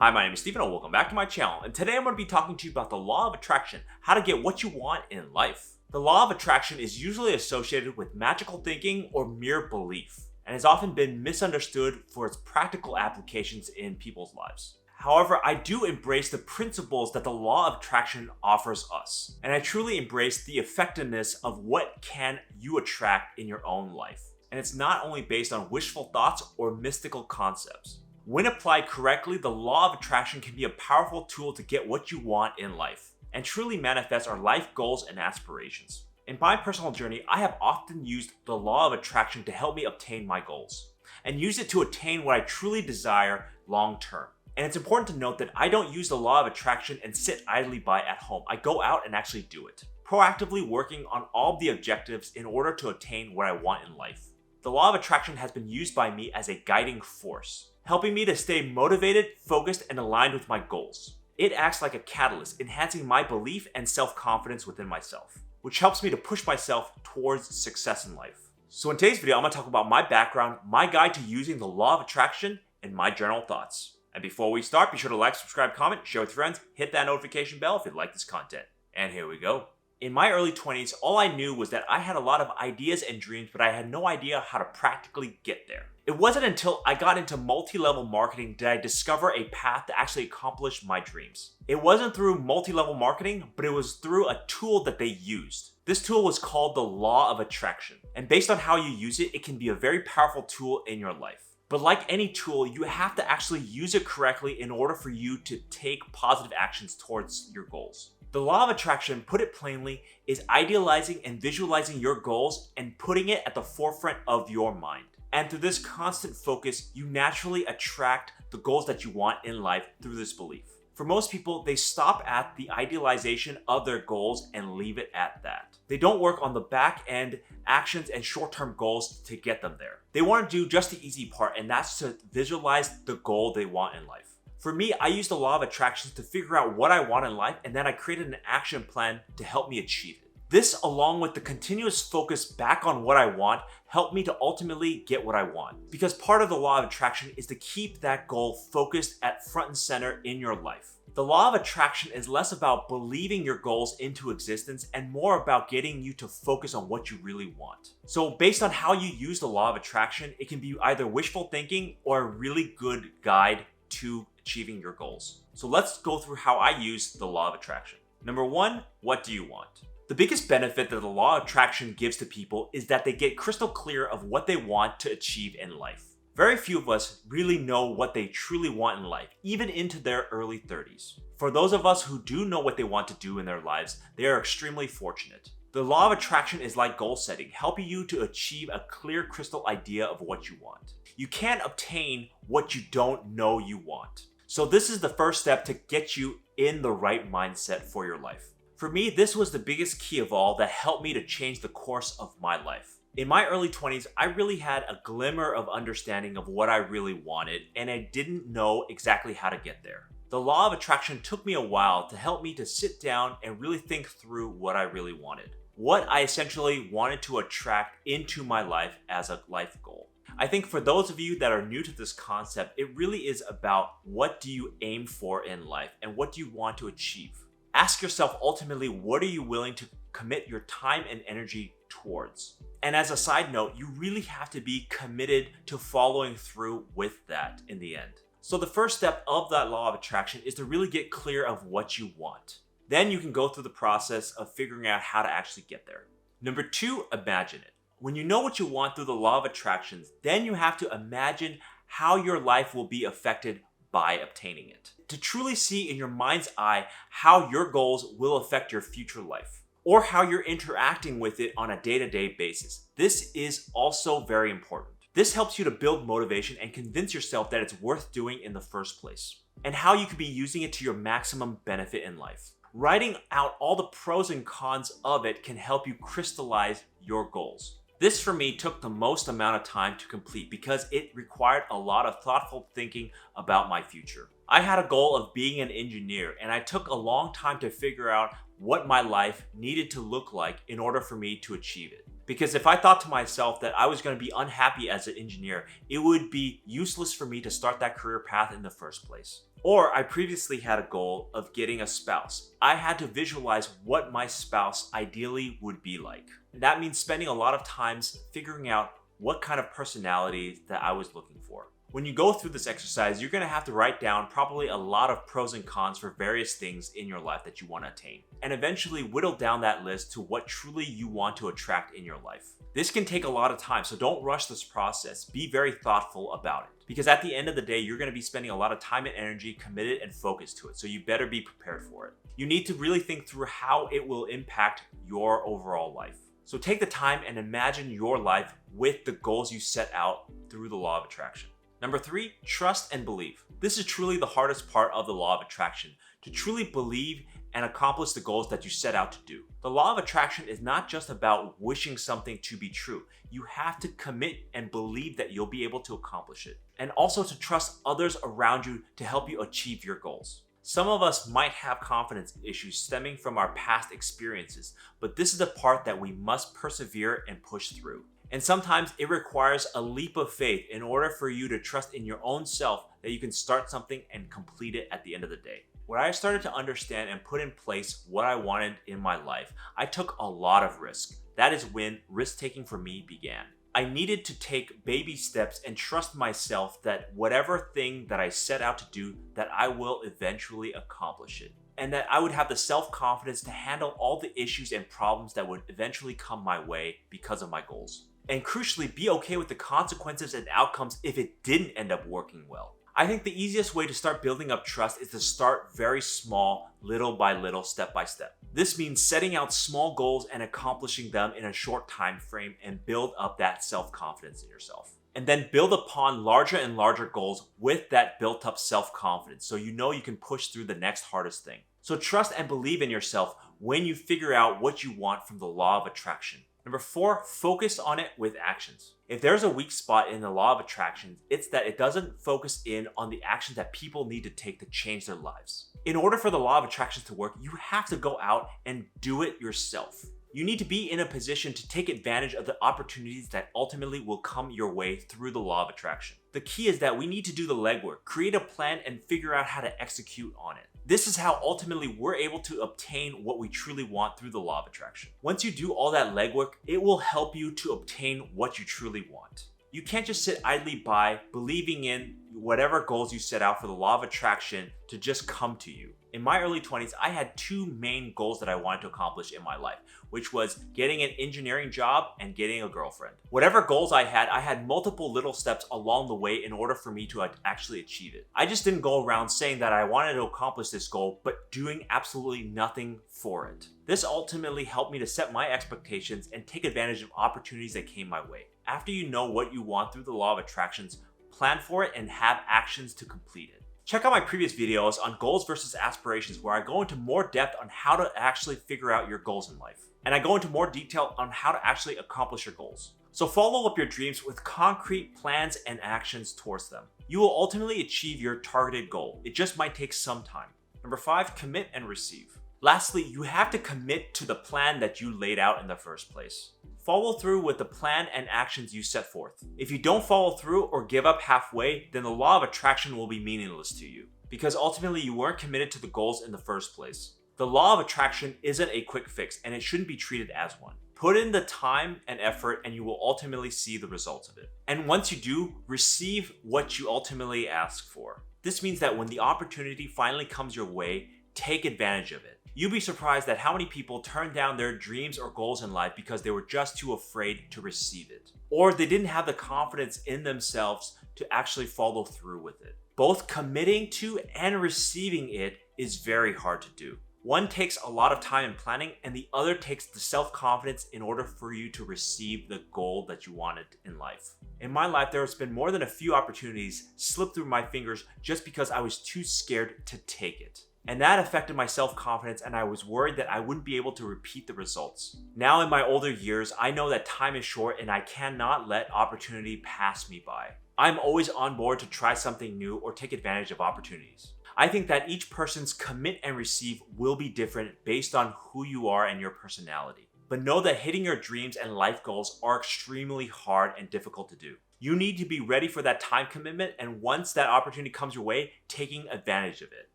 Hi, my name is Stephen and welcome back to my channel, and today I'm going to be talking to you about the law of attraction, how to get what you want in life. The law of attraction is usually associated with magical thinking or mere belief, and has often been misunderstood for its practical applications in people's lives. However, I do embrace the principles that the law of attraction offers us, and I truly embrace the effectiveness of what can you attract in your own life. And it's not only based on wishful thoughts or mystical concepts. When applied correctly, the law of attraction can be a powerful tool to get what you want in life and truly manifest our life goals and aspirations. In my personal journey, I have often used the law of attraction to help me obtain my goals and use it to attain what I truly desire long term. And it's important to note that I don't use the law of attraction and sit idly by at home. I go out and actually do it, proactively working on all of the objectives in order to attain what I want in life. The law of attraction has been used by me as a guiding force, helping me to stay motivated, focused, and aligned with my goals. It acts like a catalyst, enhancing my belief and self-confidence within myself, which helps me to push myself towards success in life. So in today's video, I'm going to talk about my background, my guide to using the law of attraction, and my general thoughts. And before we start, be sure to like, subscribe, comment, share with friends, hit that notification bell if you like this content. And here we go. In my early 20s, all I knew was that I had a lot of ideas and dreams, but I had no idea how to practically get there. It wasn't until I got into multi-level marketing did I discover a path to actually accomplish my dreams. It wasn't through multi-level marketing, but it was through a tool that they used. This tool was called the law of attraction. And based on how you use it, it can be a very powerful tool in your life. But like any tool, you have to actually use it correctly in order for you to take positive actions towards your goals. The law of attraction, put it plainly, is idealizing and visualizing your goals and putting it at the forefront of your mind. And through this constant focus, you naturally attract the goals that you want in life through this belief. For most people, they stop at the idealization of their goals and leave it at that. They don't work on the back end actions and short-term goals to get them there. They want to do just the easy part, and that's to visualize the goal they want in life. For me, I use the law of attraction to figure out what I want in life, and then I created an action plan to help me achieve it. This, along with the continuous focus back on what I want, helped me to ultimately get what I want. Because part of the law of attraction is to keep that goal focused at front and center in your life. The law of attraction is less about believing your goals into existence and more about getting you to focus on what you really want. So based on how you use the law of attraction, it can be either wishful thinking or a really good guide to achieving your goals. So let's go through how I use the law of attraction. Number one, what do you want? The biggest benefit that the law of attraction gives to people is that they get crystal clear of what they want to achieve in life. Very few of us really know what they truly want in life, even into their early 30s. For those of us who do know what they want to do in their lives, they are extremely fortunate. The law of attraction is like goal setting, helping you to achieve a clear crystal idea of what you want. You can't obtain what you don't know you want. So this is the first step to get you in the right mindset for your life. For me, this was the biggest key of all that helped me to change the course of my life. In my early 20s, I really had a glimmer of understanding of what I really wanted, and I didn't know exactly how to get there. The law of attraction took me a while to help me to sit down and really think through what I really wanted. What I essentially wanted to attract into my life as a life goal. I think for those of you that are new to this concept, it really is about what do you aim for in life and what do you want to achieve. Ask yourself ultimately, what are you willing to commit your time and energy towards? And as a side note, you really have to be committed to following through with that in the end. So the first step of that law of attraction is to really get clear of what you want. Then you can go through the process of figuring out how to actually get there. Number two, imagine it. When you know what you want through the law of attractions, then you have to imagine how your life will be affected by obtaining it. To truly see in your mind's eye how your goals will affect your future life, or how you're interacting with it on a day-to-day basis. This is also very important. This helps you to build motivation and convince yourself that it's worth doing in the first place, and how you could be using it to your maximum benefit in life. Writing out all the pros and cons of it can help you crystallize your goals. This for me took the most amount of time to complete because it required a lot of thoughtful thinking about my future. I had a goal of being an engineer, and I took a long time to figure out what my life needed to look like in order for me to achieve it. Because if I thought to myself that I was going to be unhappy as an engineer, it would be useless for me to start that career path in the first place. Or I previously had a goal of getting a spouse. I had to visualize what my spouse ideally would be like. And that means spending a lot of times figuring out what kind of personality that I was looking for. When you go through this exercise, you're going to have to write down probably a lot of pros and cons for various things in your life that you want to attain, and eventually whittle down that list to what truly you want to attract in your life. This can take a lot of time, so don't rush this process. Be very thoughtful about it, because at the end of the day, you're going to be spending a lot of time and energy committed and focused to it, so you better be prepared for it. You need to really think through how it will impact your overall life. So take the time and imagine your life with the goals you set out through the law of attraction. Number 3, trust and believe. This is truly the hardest part of the law of attraction, to truly believe and accomplish the goals that you set out to do. The law of attraction is not just about wishing something to be true. You have to commit and believe that you'll be able to accomplish it, and also to trust others around you to help you achieve your goals. Some of us might have confidence issues stemming from our past experiences, but this is the part that we must persevere and push through. And sometimes it requires a leap of faith in order for you to trust in your own self that you can start something and complete it at the end of the day. When I started to understand and put in place what I wanted in my life, I took a lot of risk. That is when risk-taking for me began. I needed to take baby steps and trust myself that whatever thing that I set out to do, that I will eventually accomplish it. And that I would have the self-confidence to handle all the issues and problems that would eventually come my way because of my goals. And crucially, be okay with the consequences and outcomes if it didn't end up working well. I think the easiest way to start building up trust is to start very small, little by little, step by step. This means setting out small goals and accomplishing them in a short time frame and build up that self-confidence in yourself. And then build upon larger and larger goals with that built up self-confidence so you know you can push through the next hardest thing. So trust and believe in yourself when you figure out what you want from the law of attraction. Number 4, focus on it with actions. If there's a weak spot in the law of attraction, it's that it doesn't focus in on the actions that people need to take to change their lives. In order for the law of attraction to work, you have to go out and do it yourself. You need to be in a position to take advantage of the opportunities that ultimately will come your way through the law of attraction. The key is that we need to do the legwork, create a plan, and figure out how to execute on it. This is how ultimately we're able to obtain what we truly want through the law of attraction. Once you do all that legwork, it will help you to obtain what you truly want. You can't just sit idly by believing in whatever goals you set out for the law of attraction to just come to you. In my early 20s, I had 2 main goals that I wanted to accomplish in my life, which was getting an engineering job and getting a girlfriend. Whatever goals I had multiple little steps along the way in order for me to actually achieve it. I just didn't go around saying that I wanted to accomplish this goal, but doing absolutely nothing for it. This ultimately helped me to set my expectations and take advantage of opportunities that came my way. After you know what you want through the law of attractions, plan for it and have actions to complete it. Check out my previous videos on goals versus aspirations, where I go into more depth on how to actually figure out your goals in life. And I go into more detail on how to actually accomplish your goals. So follow up your dreams with concrete plans and actions towards them. You will ultimately achieve your targeted goal. It just might take some time. Number 5, commit and receive. Lastly, you have to commit to the plan that you laid out in the first place. Follow through with the plan and actions you set forth. If you don't follow through or give up halfway, then the law of attraction will be meaningless to you, because ultimately you weren't committed to the goals in the first place. The law of attraction isn't a quick fix, and it shouldn't be treated as one. Put in the time and effort and you will ultimately see the results of it. And once you do, receive what you ultimately ask for. This means that when the opportunity finally comes your way, take advantage of it. You'll be surprised at how many people turn down their dreams or goals in life because they were just too afraid to receive it. Or they didn't have the confidence in themselves to actually follow through with it. Both committing to and receiving it is very hard to do. One takes a lot of time and planning, and the other takes the self-confidence in order for you to receive the goal that you wanted in life. In my life, there has been more than a few opportunities slip through my fingers just because I was too scared to take it. And that affected my self-confidence, and I was worried that I wouldn't be able to repeat the results. Now in my older years, I know that time is short and I cannot let opportunity pass me by. I'm always on board to try something new or take advantage of opportunities. I think that each person's commit and receive will be different based on who you are and your personality. but know that hitting your dreams and life goals are extremely hard and difficult to do. You need to be ready for that time commitment, and once that opportunity comes your way, taking advantage of it.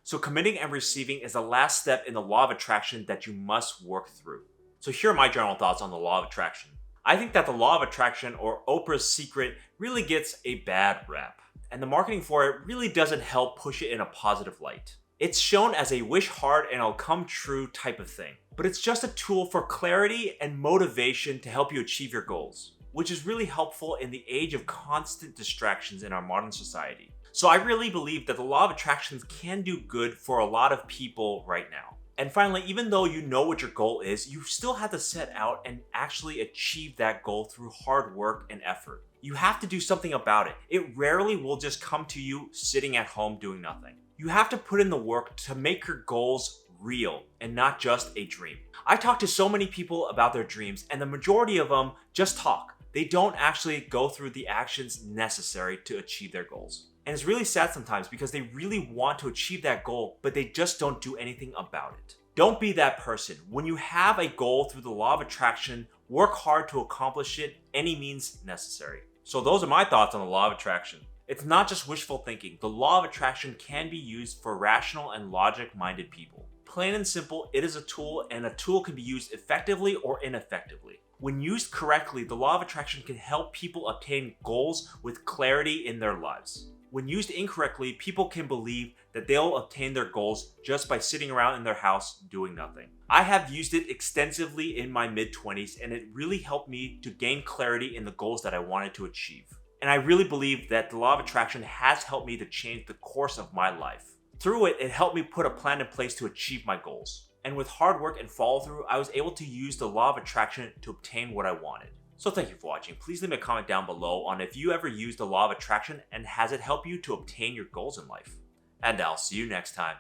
So committing and receiving is the last step in the law of attraction that you must work through. So here are my general thoughts on the law of attraction. I think that the law of attraction, or Oprah's secret, really gets a bad rap, and the marketing for it really doesn't help push it in a positive light. It's shown as a wish hard and it'll come true type of thing, but it's just a tool for clarity and motivation to help you achieve your goals, which is really helpful in the age of constant distractions in our modern society. So I really believe that the law of attraction can do good for a lot of people right now. And finally, even though you know what your goal is, you still have to set out and actually achieve that goal through hard work and effort. You have to do something about it. It rarely will just come to you sitting at home doing nothing. You have to put in the work to make your goals real and not just a dream. I talk to so many people about their dreams, and the majority of them just talk. They don't actually go through the actions necessary to achieve their goals. And it's really sad sometimes because they really want to achieve that goal, but they just don't do anything about it. Don't be that person. When you have a goal through the law of attraction, work hard to accomplish it any means necessary. So those are my thoughts on the law of attraction. It's not just wishful thinking. The law of attraction can be used for rational and logic-minded people. Plain and simple, it is a tool, and a tool can be used effectively or ineffectively. When used correctly, the law of attraction can help people obtain goals with clarity in their lives. When used incorrectly, people can believe that they'll obtain their goals just by sitting around in their house doing nothing. I have used it extensively in my mid-20s, and it really helped me to gain clarity in the goals that I wanted to achieve. And I really believe that the law of attraction has helped me to change the course of my life. Through it, it helped me put a plan in place to achieve my goals. And with hard work and follow through, I was able to use the law of attraction to obtain what I wanted. So thank you for watching. Please leave me a comment down below on if you ever used the law of attraction and has it helped you to obtain your goals in life. And I'll see you next time.